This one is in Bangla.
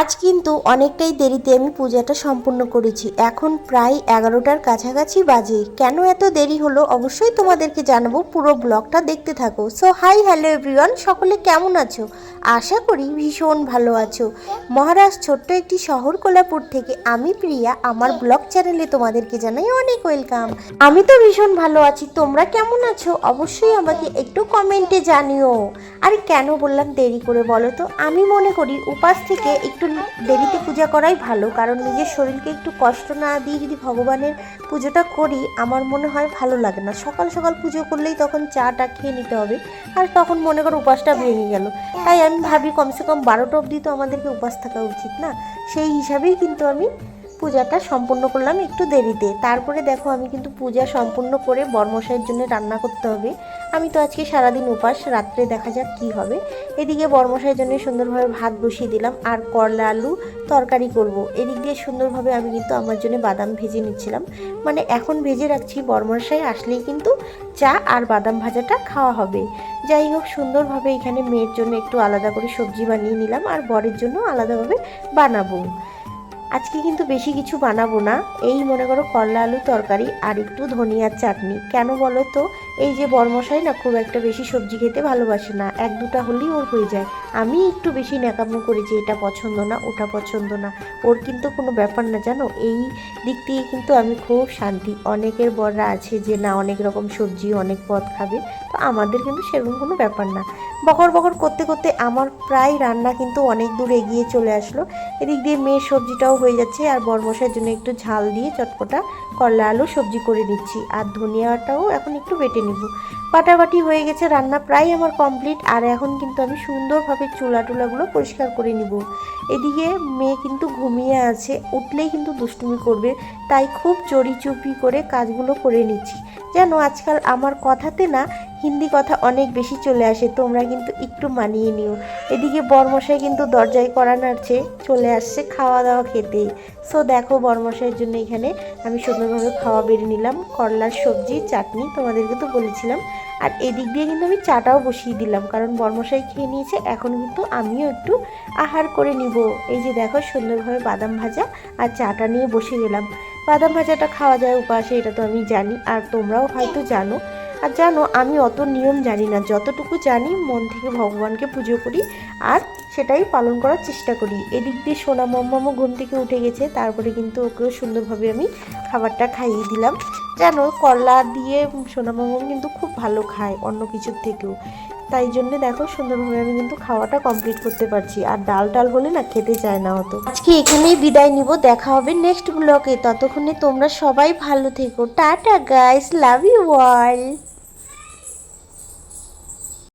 আজ কিন্তু অনেকটাই দেরিতে আমি পূজাটা সম্পূর্ণ করেছি। এখন প্রায় 11টার কাছাকাছি বাজে। কেন এত দেরি হলো অবশ্যই তোমাদেরকে জানাবো, পুরো ব্লগটা দেখতে থাকো। সো হাই হ্যালো এভরিওয়ান, সকলে কেমন আছো? আশা করি ভীষণ ভালো আছো। মহারাষ্ট্র ছোট্ট একটি শহর কোলাপুর থেকে আমি প্রিয়া, আমার ব্লগ চ্যানেলে তোমাদেরকে জানাই অনেক ওয়েলকাম। আমি তো ভীষণ ভালো আছি, তোমরা কেমন আছো অবশ্যই আমাকে একটু কমেন্টে জানিও। আর কেন বললাম দেরি করে বলো তো? আমি মনে করি উপাস থেকে একটু দেরিতে পূজা করাই ভালো, কারণ নিজের শরীরকে একটু কষ্ট না দিয়ে যদি ভগবানের পুজোটা করি আমার মনে হয় ভালো লাগে না। সকাল সকাল পুজো করলেই তখন চাটা খেয়ে নিতে হবে, আর তখন মনে করো উপাসটা ভেঙে গেল। তাই আমি ভাবি কমসে কম 12টা অবধি তো আমাদেরকে উপাস থাকা উচিত না। সেই হিসাবেই কিন্তু আমি পূজাটা সম্পূর্ণ করলাম একটু দেরিতে। তারপরে দেখো আমি কিন্তু পূজা সম্পূর্ণ করে বরমশাইয়ের জন্য রান্না করতে হবে। আমি তো আজকে সারাদিন উপাস, রাত্রে দেখা যাক কি হবে। এদিকে বরমশাইয়ের জন্য সুন্দরভাবে ভাত বসিয়ে দিলাম, আর করলা আলু তরকারি করব। এদিক দিয়ে সুন্দরভাবে আমি কিন্তু আমার জন্য বাদাম ভেজে নিচ্ছিলাম, মানে এখন ভেজে রাখছি, বরমশাই আসলেই কিন্তু চা আর বাদাম ভাজাটা খাওয়া হবে। যাই হোক, সুন্দরভাবে এখানে মেয়ের জন্য একটু আলাদা করে সবজি বানিয়ে নিলাম, আর বরের জন্য আলাদাভাবে বানাবো। আজকে কিন্তু বেশি কিছু বানাবো না, এই মনে করো করলা আলু তরকারি আর একটু ধনিয়ার চাটনি। কেন বলো তো? এই যে বরমশাই না খুব একটা বেশি সবজি খেতে ভালোবাসে না, 1-2টা হলেই ওর হয়ে যায়। আমি একটু বেশি ন্যাকামো করেছি, এটা পছন্দ না ওটা পছন্দ না, ওর কিন্তু কোনো ব্যাপার না জানো। এই দিক দিয়ে কিন্তু আমি খুব শান্তি। অনেকের বররা আছে যে না অনেক রকম সবজি অনেক পদ খাবে, তো আমাদের কিন্তু সেরকম কোনো ব্যাপার না। বকর বকর করতে করতে আমার প্রায় রান্না কিন্তু অনেক দূর এগিয়ে চলে আসলো। এদিক দিয়ে মেয়ের সবজিটাও হয়ে যাচ্ছে, আর বরমশাইয়ের জন্য একটু ঝাল দিয়ে চটপটা করলা আলু সবজি করে নিচ্ছি, আর ধনিয়াটাও এখন একটু বেটে নিব। বাটাবাটি হয়ে গেছে, রান্না প্রায় আমার কমপ্লিট। আর এখন কিন্তু আমি সুন্দরভাবে চুলা টুলাগুলো পরিষ্কার করে নিব। এদিকে মেয়ে কিন্তু ঘুমিয়ে আছে, উঠলেই কিন্তু দুষ্টুমি করবে, তাই খুব চড়িচুপি করে কাজগুলো করে নিচ্ছি। যেন আজকাল আমার কথাতে না হিন্দি কথা অনেক বেশি চলে আসে, তোমরা কিন্তু একটু মানিয়ে নিও। এদিকে বরমশাই কিন্তু দরজায় কড়া নাড়ছে, চলে আসছে খাওয়া দাওয়া খেতে। সো দেখো বরমশাইয়ের জন্য এখানে আমি সুন্দরভাবে খাওয়া বেড়ে নিলাম, করলার সবজি চাটনি তোমাদেরকে তো বলেছিলাম। আর এদিক দিয়ে কিন্তু আমি চাটাও বসিয়ে দিলাম, কারণ বরমশাই খেয়ে নিয়েছে, এখন কিন্তু আমিও একটু আহার করে নিব। এই যে দেখো সুন্দরভাবে বাদাম ভাজা আর চাটা নিয়ে বসে গেলাম। বাদাম ভাজাটা খাওয়া যায় উপাসে, এটা তো আমি জানি, আর তোমরাও হয়তো জানো। আর জানো আমি অত নিয়ম জানি না, যতটুকু জানি মন থেকে ভগবানকে পুজো করি আর সেটাই পালন করার চেষ্টা করি। এদিক দিয়ে সোনা মাম্মামও ঘুম থেকে উঠে গেছে, তারপরে কিন্তু ওকেও সুন্দরভাবে আমি খাবারটা খাইয়ে দিলাম। জানো করলা দিয়ে সোনা মাম্মাম কিন্তু খুব ভালো খায় অন্য কিছুর থেকেও, তাই জন্য দেখো সুন্দরভাবে আমি কিন্তু খাওয়াটা কমপ্লিট করতে পারছি। আর ডাল টাল হলে না খেতে চায় না হতো। আজকে এখানেই বিদায় নিব, দেখা হবে নেক্সট ব্লগে। ততক্ষণে তোমরা সবাই ভালো থেকো, tata guys, love you all.